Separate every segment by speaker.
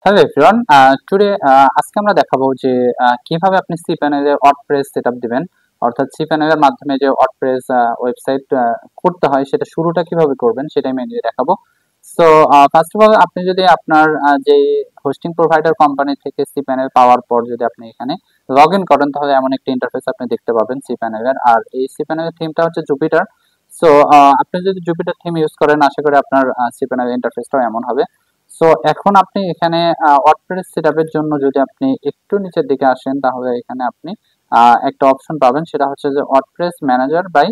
Speaker 1: Hello everyone, today আজকে আমরা দেখাবো যে কিভাবে আপনি সি প্যানেলে ওয়ার্ডপ্রেস সেটআপ দিবেন। অর্থাৎ সি প্যানেলের মাধ্যমে যে ওয়ার্ডপ্রেস ওয়েবসাইট করতে হয় সেটা শুরুটা কিভাবে করবেন সেটাই মেইনলি দেখাবো। সো ফার্স্ট অফ অল আপনি যদি আপনার যে হোস্টিং প্রোভাইডার কোম্পানি থেকে সি প্যানেল পাওয়ার পর যদি আপনি এখানে লগ ইন করেন তাহলে এমন একটা ইন্টারফেস আপনি দেখতে পাবেন সি প্যানেলের। আর এই সি প্যানেলের থিমটা হচ্ছে জুপিটার। সো আপনি যদি জুপিটার থিম ইউজ করেন আশা করি আপনার সি প্যানেল ইন্টারফেসটাও এমন হবে। সো এখন আপনি এখানে ওয়ার্ডপ্রেস সেটআপের জন্য যদি আপনি একটু নিচের দিকে আসেন তাহলে এখানে আপনি একটা অপশন পাবেন, সেটা হচ্ছে যে ওয়ার্ডপ্রেস ম্যানেজার বাই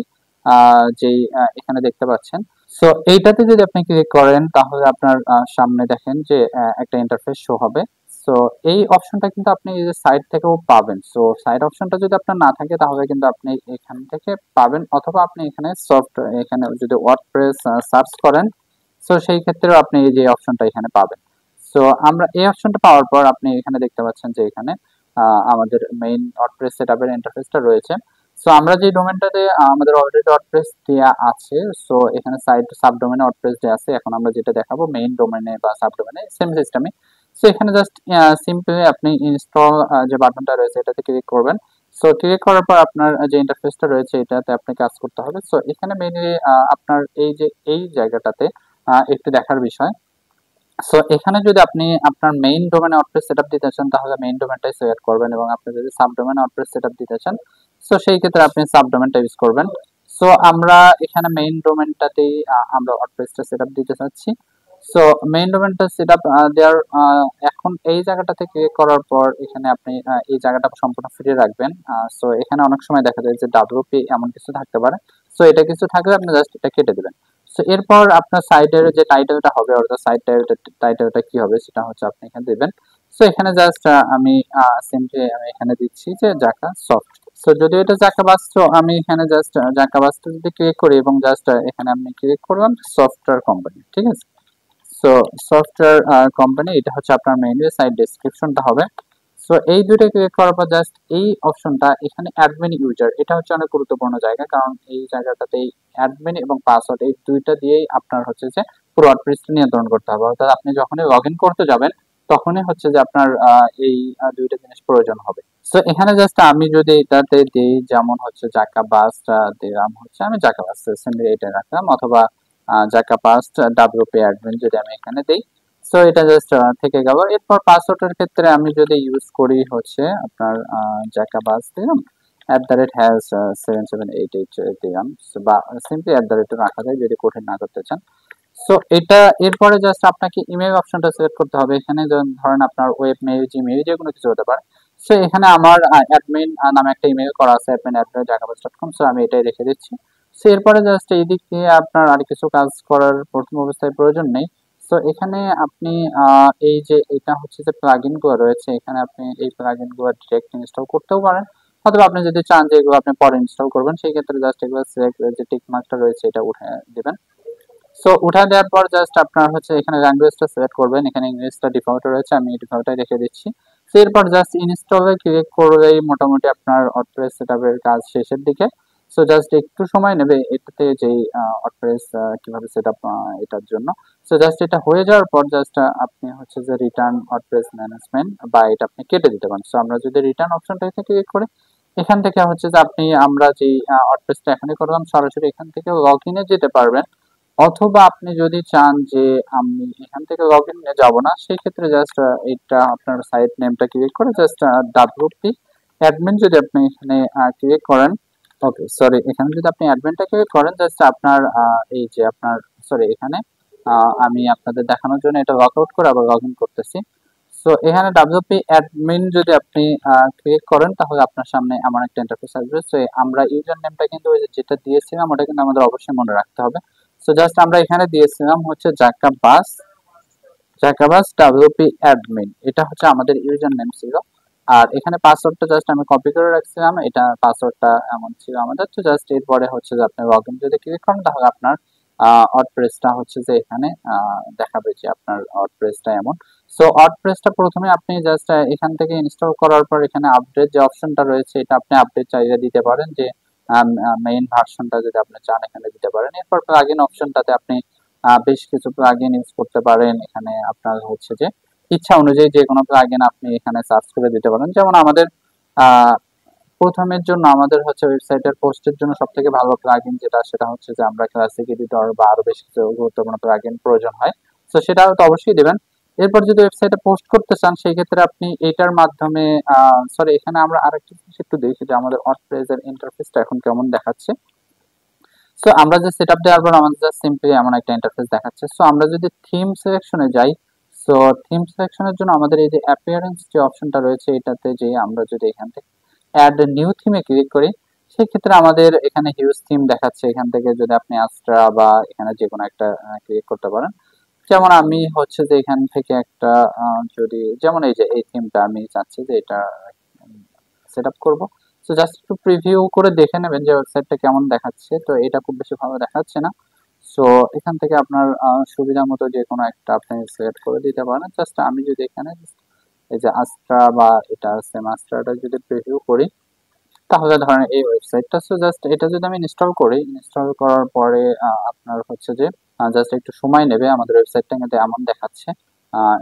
Speaker 1: যেই এখানে দেখতে পাচ্ছেন। সো এইটাতে যদি আপনি ক্লিক করেন তাহলে আপনার সামনে দেখেন যে একটা ইন্টারফেস শো হবে। সো এই অপশনটা কিন্তু আপনি এই যে সাইট থেকেও পাবেন। সো সাইট অপশনটা যদি আপনার না থাকে তাহলে কিন্তু আপনি এখান থেকে পাবেন, অথবা আপনি এখানে এখানে যদি ওয়ার্ডপ্রেস সার্চ করেন সো সেই ক্ষেত্রেও আপনি এই যে অপশনটা এখানে পাবেন। সো আমরা এই অপশনটা পাওয়ার পর আপনি এখানে দেখতে পাচ্ছেন যে এখানে আমাদের মেইন ওয়ার্ডপ্রেস সেটআপের ইন্টারফেসটা রয়েছে। সো আমরা যে ডোমেনটাতে আমাদের অলরেডি ওয়ার্ডপ্রেস দেয়া আছে, সো এখানে সাইট সাবডোমেনে ওয়ার্ডপ্রেস দেয়া আছে। এখন আমরা যেটা দেখাবো মেইন ডোমেনে বা সাবডোমেনে সেম সিস্টেমে। সো এখানে জাস্ট সিম্পলি আপনি ইনস্টল যে বাটনটা রয়েছে এটাতে ক্লিক করবেন। সো ক্লিক করার পর আপনার যে ইন্টারফেসটা রয়েছে এটাতে আপনি কাজ করতে হবে। সো এখানে মেইনলি আপনার এই যে এই জায়গাটাতে একটু দেখার বিষয়। সো এখানে যদি আপনি আপনার মেইন ডোমেনে ওয়ার্ডপ্রেস সেটআপ দিতে চান তাহলে মেইন ডোমেনটাই সিলেক্ট করবেন, এবং আপনি যদি সাবডোমেনে ওয়ার্ডপ্রেস সেটআপ দিতে চান সো সেই ক্ষেত্রে আপনি সাবডোমেনটা ইউজ করবেন। সো আমরা এখানে মেইন ডোমেনটাতেই আমরা ওয়ার্ডপ্রেসটা সেটআপ দিতে চাচ্ছি। সো মেইন ডোমেনটা সেটআপ দেওয়ার এখন এই জায়গাটাতে ক্লিক করার পর এখানে আপনি এই জায়গাটা সম্পূর্ণ ফ্রি রাখবেন। সো এখানে অনেক সময় দেখা যায় যে ডাব্লিউপি এমন কিছু থাকতে পারে। সো এটা কিছু থাকলে আপনি জাস্ট এটা কেটে দিবেন। সো এরপর আপনার সাইটের যে টাইটেলটা হবে অর্থাৎ সাইট টাইটেলটা কি হবে সেটা হচ্ছে আপনি এখানে দিবেন। সো এখানে জাস্ট আমি সিম্পলি আমি এখানে দিচ্ছি যে জাকা সফট। সো যদিও এটা জাকা বাস, তো আমি এখানে জাস্ট জাকা বাসটা যদি ক্লিক করি এবং জাস্ট এখানে আপনি ক্লিক করলাম সফটওয়্যার কোম্পানি, ঠিক আছে। সো সফটওয়্যার কোম্পানি এটা হচ্ছে আপনার মেইন সাইট ডেসক্রিপশনটা হবে। সো এই দুইটা ক্লিক করার পর জাস্ট এই অপশনটা এখানে অ্যাডমিন ইউজার, এটা হচ্ছে অনেক গুরুত্বপূর্ণ জায়গা, কারণ এই জায়গাটাতে অ্যাডমিন এবং পাসওয়ার্ড এই দুইটা দিয়েই আপনার হচ্ছে যে পুরো ওয়ার্ডপ্রেসটা নিয়ন্ত্রণ করতে হবে। অর্থাৎ আপনি যখনই লগ ইন করতে যাবেন তখনই হচ্ছে যে আপনার এই দুইটা জিনিস প্রয়োজন হবে। সো এখানে জাস্ট আমি যদি এটাতে দিই, যেমন হচ্ছে জাকা বাসটা দিলাম, হচ্ছে আমি জাকা বাস সিম্পলি এটা রাখলাম, অথবা জাকা পাস্ট ডাব্লিউপি অ্যাডমিন যদি আমি এখানে দিই সো এটা জাস্ট থেকে গেল। এরপর পাসওয়ার্ডের ক্ষেত্রে আমি যদি ইউজ করি হচ্ছে আপনার জাকা বাস দিলাম @has 7788 দিলাম, বা সিম্পলি রাখা যায় যদি কঠিন না করতে চান। সো এটা এরপরে জাস্ট আপনাকে ইমেল অপশনটা সিলেক্ট করতে হবে। এখানে ধরেন আপনার ওয়েব মেইল, জিমেইল যে কোনো কিছু হতে পারে। সো এখানে আমার অ্যাডমিন নামে একটা ইমেল করা আছে admin@jakabass.com। সো আমি এটাই রেখে দিচ্ছি। সো এরপরে জাস্ট এই দিক দিয়ে আপনার আর কিছু কাজ করার প্রথম অবস্থায় প্রয়োজন নেই। সো এখানে আপনি এই যে এটা হচ্ছে যে প্লাগইন গুলো রয়েছে, এখানে আপনি এই প্লাগইন গুলো ডিরেক্ট ইনস্টল করতেও পারেন, অথবা আপনি যদি চান যে এগুলো আপনি পরে ইনস্টল করবেন সেই ক্ষেত্রে জাস্ট এগুলো সিলেক্ট যে টিক মার্কটা রয়েছে এটা উঠে দিবেন। সো উঠা দেওয়ার পর জাস্ট আপনার হচ্ছে এখানে ল্যাঙ্গুয়েজটা সিলেক্ট করবেন। এখানে ইংলিশটা ডিফল্ট রয়েছে, আমি ডিফল্টটাই রেখে দিচ্ছি। সো এরপর জাস্ট ইনস্টলে ক্লিক করলেই মোটামুটি আপনার ওয়ার্ডপ্রেস সেটআপের কাজ শেষের দিকে। সো জাস্ট একটু সময় নেবে এটাতে যেই ওয়ার্ডপ্রেস কিভাবে সেটআপ এটার জন্য। সো জাস্ট এটা হয়ে যাওয়ার পর জাস্ট আপনি হচ্ছে যে রিটার্ন ওয়ার্ডপ্রেস ম্যানেজমেন্ট বা এটা আপনি কেটে দিতে পারেন। সো আমরা যদি রিটার্ন অপশনটা থেকে ক্লিক করি এখান থেকে হচ্ছে যে আপনি আমরা যে ওয়ার্ডপ্রেসটা এখনই করলাম সরাসরি এখান থেকে লগ ইনে যেতে পারবেন, অথবা আপনি যদি চান যে আমি এখান থেকে লগ ইন যাবো না সেই ক্ষেত্রে জাস্ট এটা আপনার সাইট নেমটা ক্লিক করে জাস্ট ডাব্লিউপি অ্যাডমিন যদি আপনি এখানে ক্লিক করেন, ওকে সরি এখানে যদি আপনি অ্যাডমিনটা ক্লিক করেন জাস্ট আপনার এই যে আপনার সরি এখানে আমি আপনাদের দেখানোর জন্য এটা লগ আউট করে আবার লগ ইন করতেছি। সো এখানে ডাব্লিউপি অ্যাডমিন যদি আপনি ক্লিক করেন তাহলে আপনার সামনে এমন একটা ইন্টারফেস আসবে। সো আমরা ইউজার নেমটা কিন্তু ওই যে যেটা দিয়েছিলাম ওটা কিন্তু আমাদের অবশ্যই মনে রাখতে হবে। সো জাস্ট আমরা এখানে দিয়েছিলাম হচ্ছে জাকাবাস ডাব্লিউপি অ্যাডমিন, এটা হচ্ছে আমাদের ইউজার নেম ছিল। আর এখানে পাসওয়ার্ডটা জাস্ট আমি কপি করে রাখছিলাম, এটা পাসওয়ার্ডটা এমন ছিল আমাদের। তো জাস্ট এরপরে হচ্ছে যে আপনি লগ ইন যদি ক্লিক করেন তাহলে আপনার ওয়ার্ডপ্রেসটা হচ্ছে যে এখানে দেখাবে যে আপনার ওয়ার্ডপ্রেসটা এমন। সো ওয়ার্ডপ্রেসটা প্রথমে আপনি জাস্ট এখান থেকে ইনস্টল করার পর এখানে আপডেট যে অপশনটা রয়েছে এটা আপনি আপডেট চাইলে দিতে পারেন, যে মেইন ভার্সনটা যদি আপনি চান এখানে দিতে পারেন। এরপর প্লাগইন অপশনটাতে আপনি বেশ কিছু প্লাগইন ইউজ করতে পারেন। এখানে আপনার হচ্ছে যে ইচ্ছা অনুযায়ী যে কোনো প্লাগইন আপনি এখানে সার্চ করে দিতে পারেন। যেমন আমাদের প্রথমের জন্য আমাদের হচ্ছে ওয়েবসাইটের পোস্টের জন্য সব থেকে ভালো প্লাগইন যেটা, সেটা হচ্ছে যে আমরা ক্লাসিক এডিটর বা আরো বেশি কিছু গুরুত্বপূর্ণ প্লাগইন প্রয়োজন হয়, তো সেটা তো অবশ্যই দেবেন। এরপর যদি ওয়েবসাইটে পোস্ট করতে চান সেই ক্ষেত্রে আপনি এটার মাধ্যমে সরি, এখানে আমরা আরেকটা জিনিস একটু দেখি যে আমাদের ওয়ার্ডপ্রেস এর ইন্টারফেসটা এখন কেমন দেখাচ্ছে। সো আমরা যে সেটআপ দেওয়ার পর আমাদের জাস্ট সিম্পলি এমন একটা ইন্টারফেস দেখাচ্ছে। সো আমরা যদি থিম সিলেকশনে যাই, সো থিম সিলেকশনের জন্য আমাদের এই যে অ্যাপিয়ারেন্স যে অপশনটা রয়েছে এটাতে যে আমরা যদি এখান থেকে অ্যাড নিউ থিমে ক্লিক করি, সেক্ষেত্রে আমাদের এখানে হিউজ থিম দেখাচ্ছে। এখান থেকে যদি আপনি আস্ট্রা বা এখানে যে কোনো একটা ক্লিক করতে পারেন। যেমন আমি হচ্ছে যে এখান থেকে একটা যদি যেমন এই যে এই থিমটা আমি চাচ্ছি যে এটা সেট আপ করবো। সো জাস্ট একটু প্রিভিউ করে দেখে নেবেন যে ওয়েবসাইটটা কেমন দেখাচ্ছে। তো এটা খুব বেশি ভালো দেখাচ্ছে না। সো এখান থেকে আপনার সুবিধা মতো যে কোনো একটা আপনি সিলেক্ট করে দিতে পারেন। জাস্ট আমি যদি এখানে এই যে আস্ট্রা বা এটা সেম আস্ট্রাটা যদি প্রিভিউ করি, তাহলে ধরেন এই ওয়েবসাইটটা। সো জাস্ট এটা যদি আমি ইনস্টল করি, ইনস্টল করার পরে আপনার হচ্ছে যে জাস্ট একটু সময় নেবে, আমাদের ওয়েবসাইটটা কিন্তু এমন দেখাচ্ছে।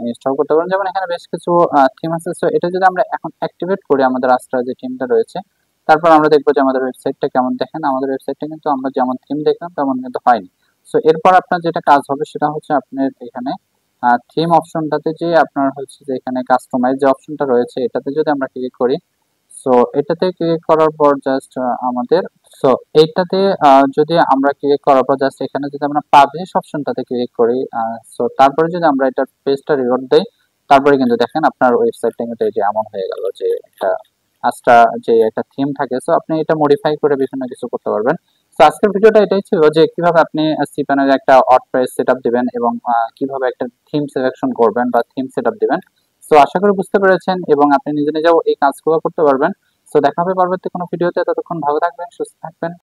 Speaker 1: ইনস্টল করতে পারেন, যেমন এখানে বেশ কিছু থিম আছে। সো এটা যদি আমরা এখন অ্যাক্টিভেট করি আমাদের আস্ট্রা যে থিমটা রয়েছে, তারপর আমরা দেখবো যে আমাদের ওয়েবসাইটটা কেমন। দেখেন আমাদের ওয়েবসাইটটা কিন্তু আমরা যেমন থিম দেখলাম তেমন কিন্তু হয়নি। সো এরপর আপনার যেটা কাজ হবে সেটা হচ্ছে আপনার এখানে থিম অপশনটাতে যে আপনার হচ্ছে যে এখানে কাস্টমাইজ যে অপশনটা রয়েছে এটাতে যদি আমরা ক্লিক করি, সো এটাতে ক্লিক করার পর জাস্ট আমাদের সো এইটাতে যদি আমরা ক্লিক করার পর জাস্ট এখানে যদি আমরা পাবলিশ অপশনটাতে ক্লিক করি, সো তারপরে যদি আমরা এটা পেজটা রিলোড দেই, তারপরে কিন্তু দেখেন আপনার ওয়েবসাইটটা কিন্তু এই যে এমন হয়ে গেল যে একটা আজটা যে একটা থিম থাকে। সো আপনি এটা মডিফাই করে বিভিন্ন কিছু করতে পারবেন। তো আজকের ভিডিওটা এটাই ছিল যে কিভাবে আপনি সিপ্যানের একটা ওয়ার্ডপ্রেস সেটআপ দিবেন এবং কিভাবে একটা থিম সিলেকশন করবেন বা থিম সেটআপ দিবেন। সো আশা করি বুঝতে পেরেছেন এবং আপনি নিজে নিজেও এই কাজগুলো করতে পারবেন। সো দেখা হবে পরবর্তী কোনো ভিডিওতে। ততক্ষণ ভালো থাকবেন, সুস্থ থাকবেন।